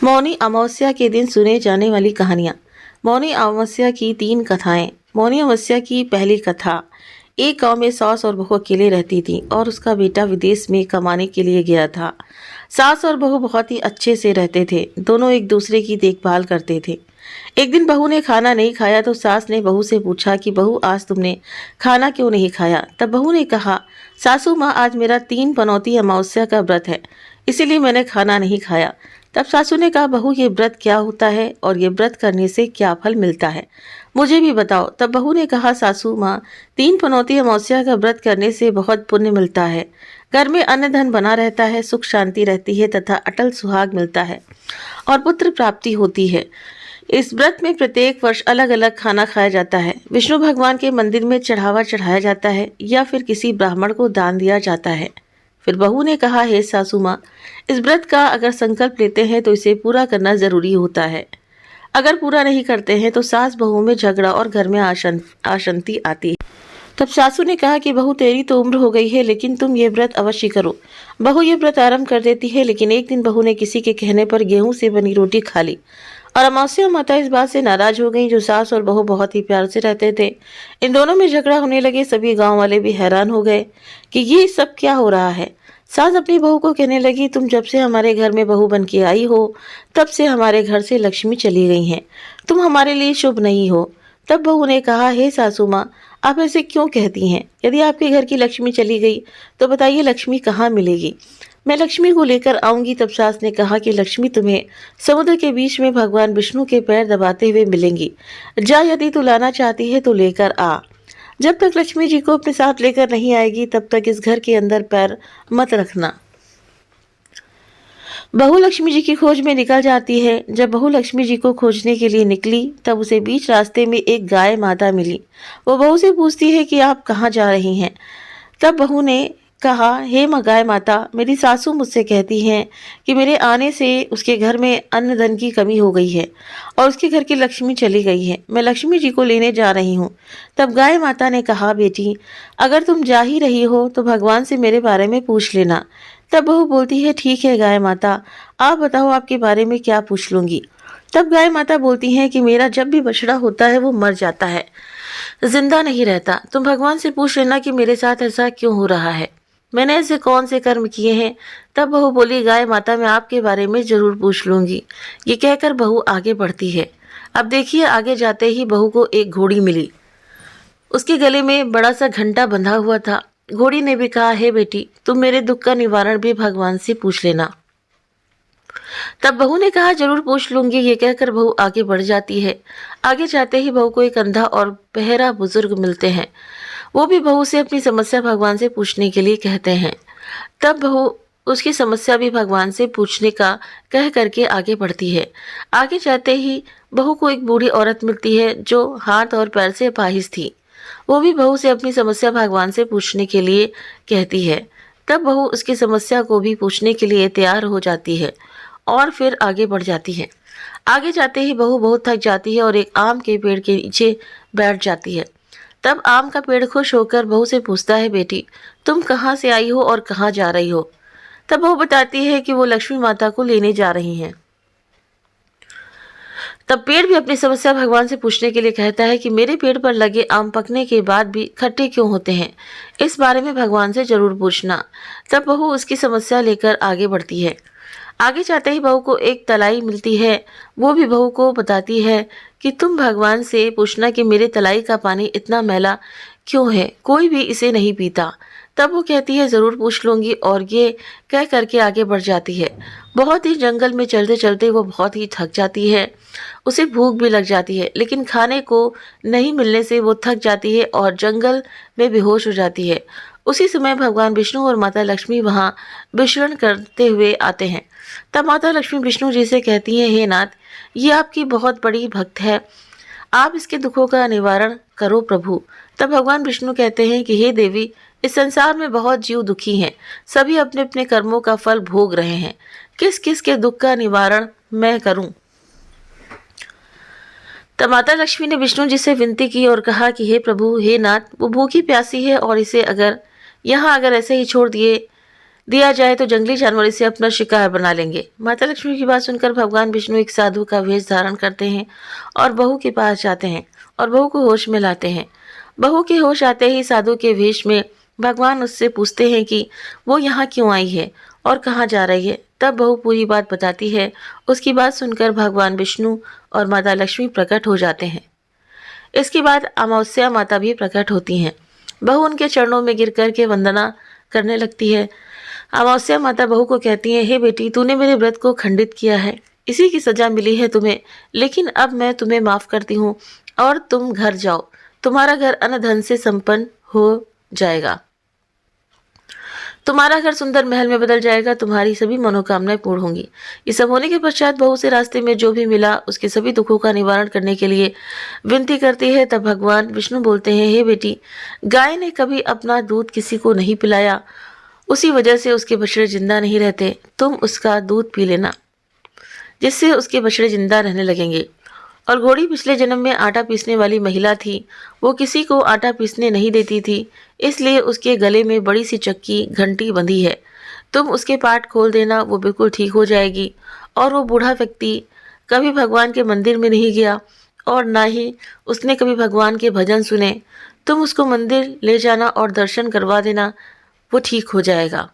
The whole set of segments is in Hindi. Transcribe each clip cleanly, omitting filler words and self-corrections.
मौनी अमावस्या के दिन सुने जाने वाली कहानियाँ। मौनी अमावस्या की 3 कथाएं। मौनी अमावस्या की पहली कथा। एक गांव में सास और बहू अकेले रहती थी और उसका बेटा विदेश में कमाने के लिए गया था। सास और बहू बहुत ही अच्छे से रहते थे। दोनों एक दूसरे की देखभाल करते थे। एक दिन बहू ने खाना नहीं खाया तो सास ने बहू से पूछा कि बहू, आज तुमने खाना क्यों नहीं खाया? तब बहू ने कहा, सासू माँ, आज मेरा 3 पनौती अमावस्या का व्रत है, इसीलिए मैंने खाना नहीं खाया। तब सासू ने कहा, बहू, ये व्रत क्या होता है और ये व्रत करने से क्या फल मिलता है, मुझे भी बताओ। तब बहू ने कहा, सासू माँ, 3 पनौती अमावस्या का व्रत करने से बहुत पुण्य मिलता है। घर में अन्न धन बना रहता है, सुख शांति रहती है तथा अटल सुहाग मिलता है और पुत्र प्राप्ति होती है। इस व्रत में प्रत्येक वर्ष अलग अलग खाना खाया जाता है। विष्णु भगवान के मंदिर में चढ़ावा चढ़ाया जाता है या फिर किसी ब्राह्मण को दान दिया जाता है। फिर बहू ने कहा, हे सासू माँ, इस व्रत का अगर संकल्प लेते हैं तो इसे पूरा करना जरूरी होता है। अगर पूरा नहीं करते हैं तो सास बहू में झगड़ा और घर में अशांति आती है। तब सासू ने कहा कि बहू, तेरी तो उम्र हो गई है, लेकिन तुम ये व्रत अवश्य करो। बहू ये व्रत आरंभ कर देती है, लेकिन एक दिन बहू ने किसी के कहने पर गेहूं से बनी रोटी खा ली और अमावस्या माता इस बात से नाराज हो गई। जो सास और बहू बहुत ही प्यार से रहते थे, इन दोनों में झगड़ा होने लगे। सभी गांव वाले भी हैरान हो गए कि ये सब क्या हो रहा है। सास अपनी बहू को कहने लगी, तुम जब से हमारे घर में बहू बन के आई हो, तब से हमारे घर से लक्ष्मी चली गई हैं। तुम हमारे लिए शुभ नहीं हो। तब बहू ने कहा, हे सासू माँ, आप ऐसे क्यों कहती हैं? यदि आपके घर की लक्ष्मी चली गई तो बताइए, लक्ष्मी कहाँ मिलेगी? मैं लक्ष्मी को लेकर आऊंगी। तब सास ने कहा कि लक्ष्मी तुम्हें समुद्र के बीच में भगवान विष्णु के पैर दबाते हुए मिलेंगी। जा, यदि तू लाना चाहती है तो लेकर आ। जब तक लक्ष्मी जी को अपने साथ लेकर नहीं आएगी, तब तक इस घर के अंदर पैर मत रखना। बहू लक्ष्मी जी की खोज में निकल जाती है। जब बहू लक्ष्मी जी को खोजने के लिए निकली, तब उसे बीच रास्ते में एक गाय माता मिली। वो बहू से पूछती है कि आप कहाँ जा रही हैं? तब बहू ने कहा, हे गाय माता, मेरी सासू मुझसे कहती हैं कि मेरे आने से उसके घर में अन्न धन की कमी हो गई है और उसके घर की लक्ष्मी चली गई है। मैं लक्ष्मी जी को लेने जा रही हूँ। तब गाय माता ने कहा, बेटी, अगर तुम जा ही रही हो तो भगवान से मेरे बारे में पूछ लेना। तब बहू बोलती है, ठीक है गाय माता, आप बताओ आपके बारे में क्या पूछ लूंगी। तब गाय माता बोलती हैं कि मेरा जब भी बछड़ा होता है वो मर जाता है, जिंदा नहीं रहता। तुम भगवान से पूछ लेना कि मेरे साथ ऐसा क्यों हो रहा है, मैंने ऐसे कौन से कर्म किए हैं। तब बहू बोली, गाय माता, मैं आपके बारे में जरूर पूछ लूंगी। ये कहकर बहू आगे बढ़ती है। अब देखिए, आगे जाते ही बहू को एक घोड़ी मिली। उसके गले में बड़ा सा घंटा बंधा हुआ था। घोड़ी ने भी कहा, हे बेटी, तुम मेरे दुख का निवारण भी भगवान से पूछ लेना। तब बहू ने कहा, जरूर पूछ लूंगी। ये कहकर बहू आगे बढ़ जाती है। आगे जाते ही बहू को एक अंधा और बहरा बुजुर्ग मिलते हैं। वो भी बहू से अपनी समस्या भगवान से पूछने के लिए कहते हैं। तब बहू उसकी समस्या भी भगवान से पूछने का कह करके आगे बढ़ती है। आगे जाते ही बहू को एक बूढ़ी औरत मिलती है जो हाथ और पैर से अपाहिज थी। वो भी बहू से अपनी समस्या भगवान से पूछने के लिए कहती है। तब बहू उसकी समस्या को भी पूछने के लिए तैयार हो जाती है और फिर आगे बढ़ जाती है। आगे जाते ही बहू बहुत थक जाती है और एक आम के पेड़ के नीचे बैठ जाती है। तब आम का पेड़ खुश होकर बहू से पूछता है, बेटी, तुम कहाँ से आई हो और कहाँ जा रही हो? तब बहू बताती है कि वो लक्ष्मी माता को लेने जा रही हैं। तब पेड़ भी अपनी समस्या भगवान से पूछने के लिए कहता है कि मेरे पेड़ पर लगे आम पकने के बाद भी खट्टे क्यों होते हैं, इस बारे में भगवान से जरूर पूछना। तब बहू उसकी समस्या लेकर आगे बढ़ती है। आगे जाते ही बहू को एक तलाई मिलती है। वो भी बहू को बताती है कि तुम भगवान से पूछना कि मेरे तलाई का पानी इतना मैला क्यों है, कोई भी इसे नहीं पीता। तब वो कहती है, ज़रूर पूछ लूँगी, और ये कह करके आगे बढ़ जाती है। बहुत ही जंगल में चलते चलते वो बहुत ही थक जाती है। उसे भूख भी लग जाती है, लेकिन खाने को नहीं मिलने से वो थक जाती है और जंगल में बेहोश हो जाती है। उसी समय भगवान विष्णु और माता लक्ष्मी वहाँ विचरण करते हुए आते हैं। तब माता लक्ष्मी विष्णु जी से कहती हैं, हे नाथ, ये आपकी बहुत बड़ी भक्त है, आप इसके दुखों का निवारण करो प्रभु। तब भगवान विष्णु कहते हैं कि हे देवी, इस संसार में बहुत जीव दुखी हैं, सभी अपने अपने कर्मों का फल भोग रहे हैं, किस किस के दुख का निवारण मैं करूं? तब माता लक्ष्मी ने विष्णु जी से विनती की और कहा कि हे प्रभु, हे नाथ, वो भूखी प्यासी है और इसे अगर ऐसे ही छोड़ दिया जाए तो जंगली जानवर इसे अपना शिकार बना लेंगे। माता लक्ष्मी की बात सुनकर भगवान विष्णु एक साधु का वेश धारण करते हैं और बहू के पास जाते हैं और बहू को होश में लाते हैं। बहू के होश आते ही साधु के वेश में भगवान उससे पूछते हैं कि वो यहाँ क्यों आई है और कहाँ जा रही है। तब बहू पूरी बात बताती है। उसकी बात सुनकर भगवान विष्णु और माता लक्ष्मी प्रकट हो जाते हैं। इसके बाद अमावस्या माता भी प्रकट होती हैं। बहू उनके चरणों में गिर कर के वंदना करने लगती है। अमावस्या माता बहू को कहती है, हे बेटी, तूने मेरे व्रत को खंडित किया है, इसी की सजा मिली है तुम्हें, लेकिन अब मैं तुम्हें माफ करती हूँ और तुम घर जाओ। तुम्हारा घर अन्न धन से संपन्न हो जाएगा, तुम्हारा घर सुंदर महल में बदल जाएगा, तुम्हारी सभी मनोकामनाएं पूर्ण होंगी। ये सब होने के पश्चात बहू से रास्ते में जो भी मिला उसके सभी दुखों का निवारण करने के लिए विनती करती है। तब भगवान विष्णु बोलते हैं, हे बेटी, गाय ने कभी अपना दूध किसी को नहीं पिलाया, उसी वजह से उसके बछड़े जिंदा नहीं रहते। तुम उसका दूध पी लेना, जिससे उसके बछड़े जिंदा रहने लगेंगे। और घोड़ी पिछले जन्म में आटा पीसने वाली महिला थी। वो किसी को आटा पीसने नहीं देती थी, इसलिए उसके गले में बड़ी सी चक्की घंटी बंधी है। तुम उसके पाट खोल देना, वो बिल्कुल ठीक हो जाएगी। और वो बूढ़ा व्यक्ति कभी भगवान के मंदिर में नहीं गया और ना ही उसने कभी भगवान के भजन सुने। तुम उसको मंदिर ले जाना और दर्शन करवा देना, वो ठीक हो जाएगा।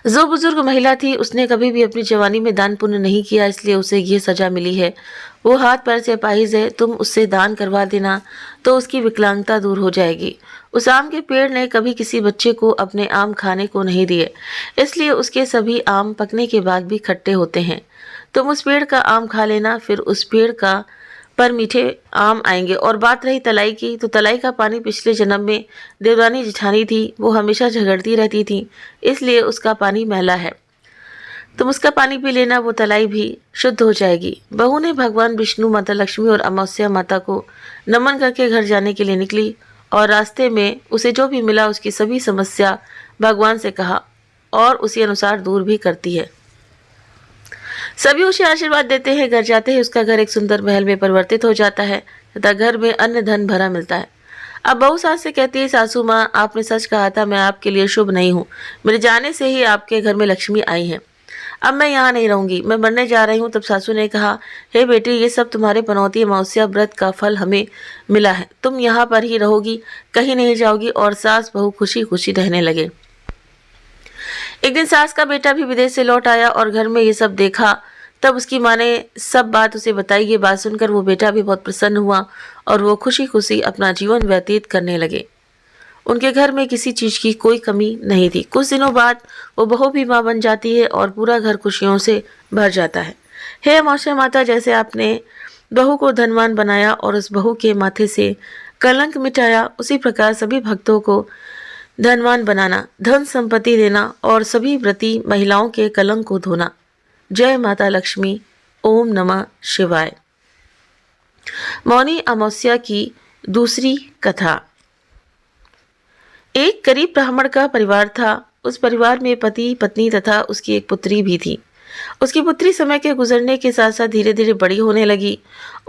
जो बुजुर्ग महिला थी उसने कभी भी अपनी जवानी में दान पुण्य नहीं किया, इसलिए उसे ये सजा मिली है। वो हाथ पैर से अपाहिज है, तुम उससे दान करवा देना तो उसकी विकलांगता दूर हो जाएगी। उस आम के पेड़ ने कभी किसी बच्चे को अपने आम खाने को नहीं दिए, इसलिए उसके सभी आम पकने के बाद भी खट्टे होते हैं। तुम उस पेड़ का आम खा लेना, फिर उस पेड़ का पर मीठे आम आएंगे। और बात रही तलाई की, तो तलाई का पानी पिछले जन्म में देवरानी जिठानी थी, वो हमेशा झगड़ती रहती थी, इसलिए उसका पानी मैला है। तुम उसका पानी पी लेना, वो तलाई भी शुद्ध हो जाएगी। बहू ने भगवान विष्णु, माता लक्ष्मी और अमावस्या माता को नमन करके घर जाने के लिए निकली और रास्ते में उसे जो भी मिला उसकी सभी समस्या भगवान से कहा और उसी अनुसार दूर भी करती है। सभी उसे आशीर्वाद देते हैं। घर जाते ही उसका घर एक सुंदर महल में परिवर्तित हो जाता है तथा घर में अन्न धन भरा मिलता है। अब बहू सास से कहती है, सासू माँ, आपने सच कहा था, मैं आपके लिए शुभ नहीं हूँ। मेरे जाने से ही आपके घर में लक्ष्मी आई है। अब मैं यहाँ नहीं रहूंगी, मैं मरने जा रही हूँ। तब सासू ने कहा, हे बेटी, ये सब तुम्हारे पनौती अमावस्या व्रत का फल हमें मिला है, तुम यहाँ पर ही रहोगी, कहीं नहीं जाओगी। और सास बहू खुशी खुशी रहने लगे। एक दिन सास का बेटा भी विदेश से लौट आया और घर में ये सब देखा। तब उसकी माँ ने सब बात उसे बताई। ये बात सुनकर वो बेटा भी बहुत प्रसन्न हुआ और वो खुशी खुशी अपना जीवन व्यतीत करने लगे। उनके घर में किसी चीज की कोई कमी नहीं थी। कुछ दिनों बाद वो बहू भी माँ बन जाती है और पूरा घर खुशियों से भर जाता है। हे अमावस्या माता, जैसे आपने बहू को धनवान बनाया और उस बहू के माथे से कलंक मिटाया, उसी प्रकार सभी भक्तों को धनवान बनाना, धन संपत्ति देना और सभी व्रती महिलाओं के कलंक को धोना। जय माता लक्ष्मी। ओम नमः शिवाय। मौनी अमावस्या की दूसरी कथा। एक गरीब ब्राह्मण का परिवार था। उस परिवार में पति, पत्नी तथा उसकी एक पुत्री भी थी। उसकी पुत्री समय के गुजरने के साथ साथ धीरे धीरे बड़ी होने लगी।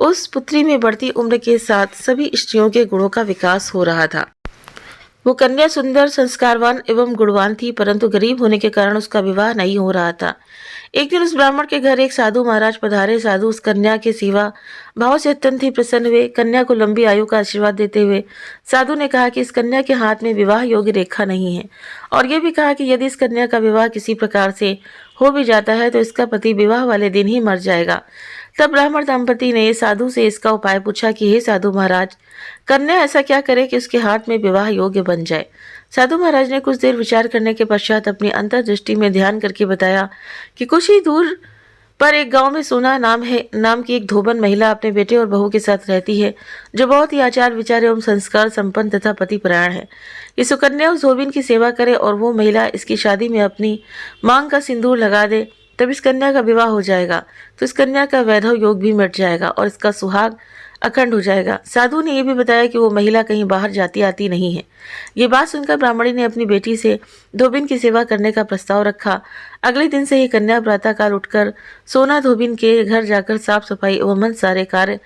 उस पुत्री में बढ़ती उम्र के साथ सभी स्त्रियों के गुणों का विकास हो रहा था। वो कन्या सुंदर, संस्कारवान एवं गुणवान थी, परंतु गरीब होने के कारण उसका विवाह नहीं हो रहा था। एक दिन उस ब्राह्मण के घर एक साधु महाराज पधारे। साधु उस कन्या के सेवा भाव से अत्यंत ही प्रसन्न हुए। कन्या को लंबी आयु का आशीर्वाद देते हुए साधु ने कहा कि इस कन्या के हाथ में विवाह योग्य रेखा नहीं है, और यह भी कहा कि यदि इस कन्या का विवाह किसी प्रकार से हो भी जाता है तो इसका पति विवाह वाले दिन ही मर जाएगा। तब ब्राह्मण दंपति ने साधु से इसका उपाय पूछा कि हे साधु महाराज, कन्या ऐसा क्या करे कि उसके हाथ में विवाह योग्य बन जाए। साधु महाराज ने कुछ देर विचार करने के पश्चात अपनी अंतर्दृष्टि में ध्यान करके बताया कि कुछ ही दूर पर एक गांव में सोना नाम की एक धोबन महिला अपने बेटे और बहू के साथ रहती है, जो बहुत ही आचार विचार एवं संस्कार संपन्न तथा पतिपरायण है। ये सुकन्या उस धोबिन की सेवा करे और वो महिला इसकी शादी में अपनी मांग का सिंदूर लगा दे, तब इस कन्या का विवाह हो जाएगा। तो इस कन्या का वैधव योग भी मिट जाएगा और इसका सुहाग अखंड हो जाएगा। साधु ने यह भी बताया कि वो महिला कहीं बाहर जाती आती नहीं है। ये बात सुनकर ब्राह्मणी ने अपनी बेटी से धोबिन की सेवा करने का प्रस्ताव रखा। अगले दिन से ही कन्या प्रातःकाल उठकर सोना धोबिन के घर जाकर साफ सफाई एवं मन सारे कार्य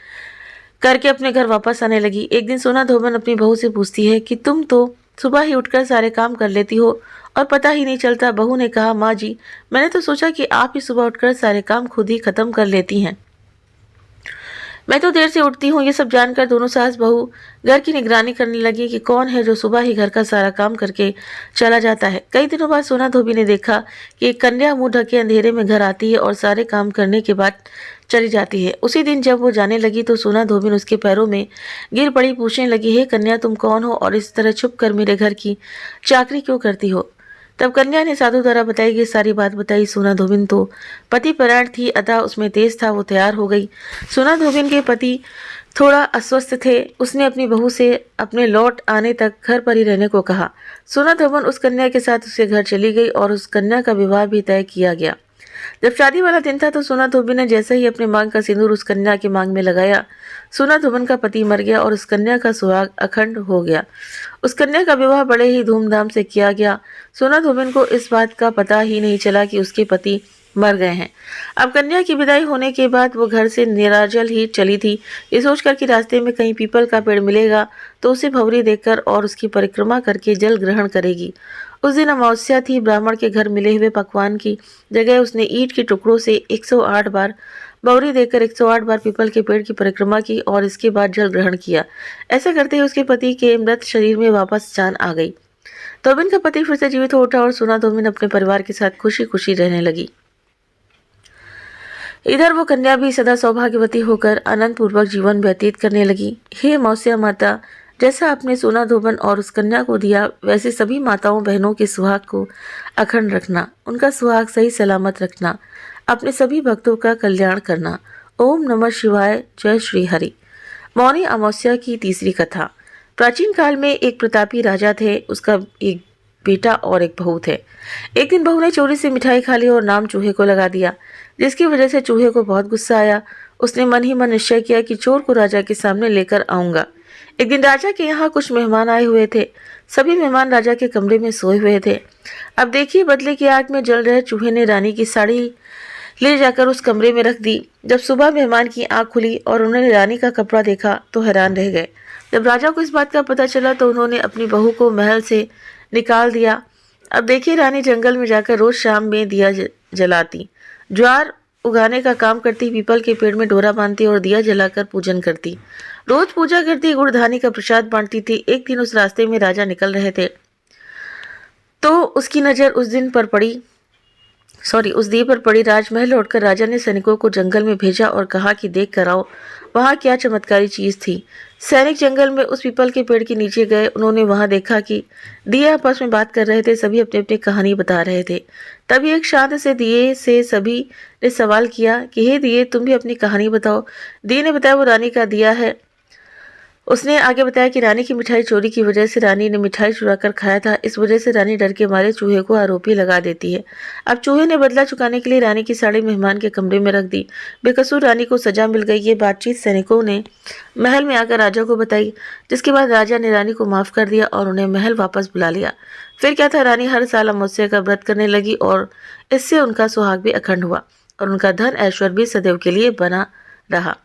करके अपने घर वापस आने लगी। एक दिन सोना धोबन अपनी बहू से पूछती है कि तुम तो सुबह ही उठकर सारे काम कर लेती हो और पता ही नहीं चलता। बहू ने कहा, माँ जी, मैंने तो सोचा कि आप ही सुबह उठकर सारे काम खुद ही खत्म कर लेती हैं। मैं तो देर से उठती हूँ। ये सब जानकर दोनों सास बहू घर की निगरानी करने लगी कि कौन है जो सुबह ही घर का सारा काम करके चला जाता है। कई दिनों बाद सोना धोबी ने देखा कि एक कन्या मुंह ढके अंधेरे में घर आती है और सारे काम करने के बाद चली जाती है। उसी दिन जब वो जाने लगी तो सोना धोबी उसके पैरों में गिर पड़ी, पूछने लगी, हे कन्या, तुम कौन हो और इस तरह छुप कर मेरे घर की चाकरी क्यों करती हो? तब कन्या ने साधु द्वारा बताई गई सारी बात बताई। सोना धोबिन तो पति परायण थी, अतः उसमें तेज था। वो तैयार हो गई। सोना धोबिन के पति थोड़ा अस्वस्थ थे। उसने अपनी बहू से अपने लौट आने तक घर पर ही रहने को कहा। सोना धोबन उस कन्या के साथ उसके घर चली गई और उस कन्या का विवाह भी तय किया गया। जब शादी वाला दिन था तो सोना धोबी ने जैसे ही अपने मांग का सिंदूर उस कन्या की मांग में लगाया, सोना धोबन का पति मर गया और उस कन्या का सुहाग अखंड हो गया। उस कन्या का विवाह बड़े ही धूमधाम से किया गया। सोना धोबन को इस बात का पता ही नहीं चला कि उसके पति मर गए हैं। अब कन्या की विदाई होने के बाद वो घर से निराजल ही चली थी, ये सोचकर कि रास्ते में कहीं पीपल का पेड़ मिलेगा तो उसे भंवरी देकर और उसकी परिक्रमा करके जल ग्रहण करेगी। उस दिन अमावस्या थी। ब्राह्मण के घर मिले हुए पकवान की जगह उसने ईंट के टुकड़ों से 108 बार बौरी देकर 108 बार पीपल के पेड़ की परिक्रमा की और इसके बाद जल ग्रहण किया। ऐसा करते ही उसके पति के मृत शरीर में वापस जान आ गई। धोबिन का पति फिर से जीवित हो उठा और सोना धोबिन अपने परिवार के साथ खुशी खुशी रहने लगी। इधर वो कन्या भी सदा सौभाग्यवती होकर आनंद पूर्वक जीवन व्यतीत करने लगी। हे मौसिया माता, जैसा आपने सोना धोबन और उस कन्या को दिया, वैसे सभी माताओं बहनों के सुहाग को अखंड रखना, उनका सुहाग सही सलामत रखना, अपने सभी भक्तों का कल्याण करना। ओम नमः शिवाय। जय श्री हरि। मौनी अमावस्या की तीसरी कथा। प्राचीन काल में एक प्रतापी राजा थे। उसका एक बेटा और एक बहू थे। एक दिन बहू ने चोरी से मिठाई खा ली और नाम चूहे को लगा दिया, जिसकी वजह से चूहे को बहुत गुस्सा आया। उसने मन ही मन निश्चय किया कि चोर को राजा के सामने लेकर आऊंगा। एक दिन राजा के यहाँ कुछ मेहमान आए हुए थे। सभी मेहमान राजा के कमरे में सोए हुए थे। अब देखिए, बदले की आग में जल रहे चूहे ने रानी की साड़ी ले जाकर उस कमरे में रख दी। जब सुबह मेहमान की आंख खुली और उन्होंने रानी का कपड़ा देखा तो हैरान रह गए। जब राजा को इस बात का पता चला तो उन्होंने अपनी बहू को महल से निकाल दिया। अब देखिए, रानी जंगल में जाकर रोज शाम में दिया जलाती, ज्वार उगाने का काम करती, पीपल के पेड़ में डोरा बांधती और दिया जलाकर पूजन करती, रोज पूजा करती, गुड़ धानी का प्रसाद बांटती थी। एक दिन उस रास्ते में राजा निकल रहे थे तो उसकी नजर उस दीप पर पड़ी। राजमहल लौटकर राजा ने सैनिकों को जंगल में भेजा और कहा कि देख कर आओ वहाँ क्या चमत्कारी चीज थी। सैनिक जंगल में उस पीपल के पेड़ के नीचे गए। उन्होंने वहां देखा कि दिए आपस में बात कर रहे थे। सभी अपने अपने कहानी बता रहे थे। तभी एक शांत से दिए से सभी ने सवाल किया कि हे दिए, तुम भी अपनी कहानी बताओ। दिए ने बताया वो रानी का दिया है। उसने आगे बताया कि रानी की मिठाई चोरी की वजह से रानी ने मिठाई चुरा कर खाया था। इस वजह से रानी डर के मारे चूहे को आरोपी लगा देती है। अब चूहे ने बदला चुकाने के लिए रानी की साड़ी मेहमान के कमरे में रख दी। बेकसूर रानी को सजा मिल गई। ये बातचीत सैनिकों ने महल में आकर राजा को बताई, जिसके बाद राजा ने रानी को माफ कर दिया और उन्हें महल वापस बुला लिया। फिर क्या था, रानी हर साल अमावस्या का व्रत करने लगी और इससे उनका सुहाग भी अखंड हुआ और उनका धन ऐश्वर्य भी सदैव के लिए बना रहा।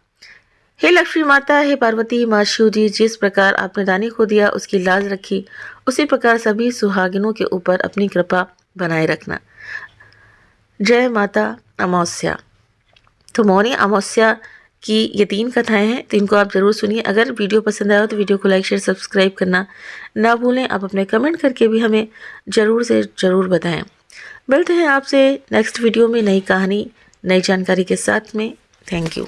हे लक्ष्मी माता, हे पार्वती माँ शिव जी, जिस प्रकार आपने रानी को दिया उसकी लाज रखी, उसी प्रकार सभी सुहागिनों के ऊपर अपनी कृपा बनाए रखना। जय माता अमावस्या। तो मौनी अमावस्या की ये 3 कथाएं हैं, तो इनको आप जरूर सुनिए। अगर वीडियो पसंद आया हो तो वीडियो को लाइक शेयर सब्सक्राइब करना ना भूलें। आप अपने कमेंट करके भी हमें ज़रूर से ज़रूर बताएं। मिलते हैं आपसे नेक्स्ट वीडियो में नई कहानी नई जानकारी के साथ में। Thank you.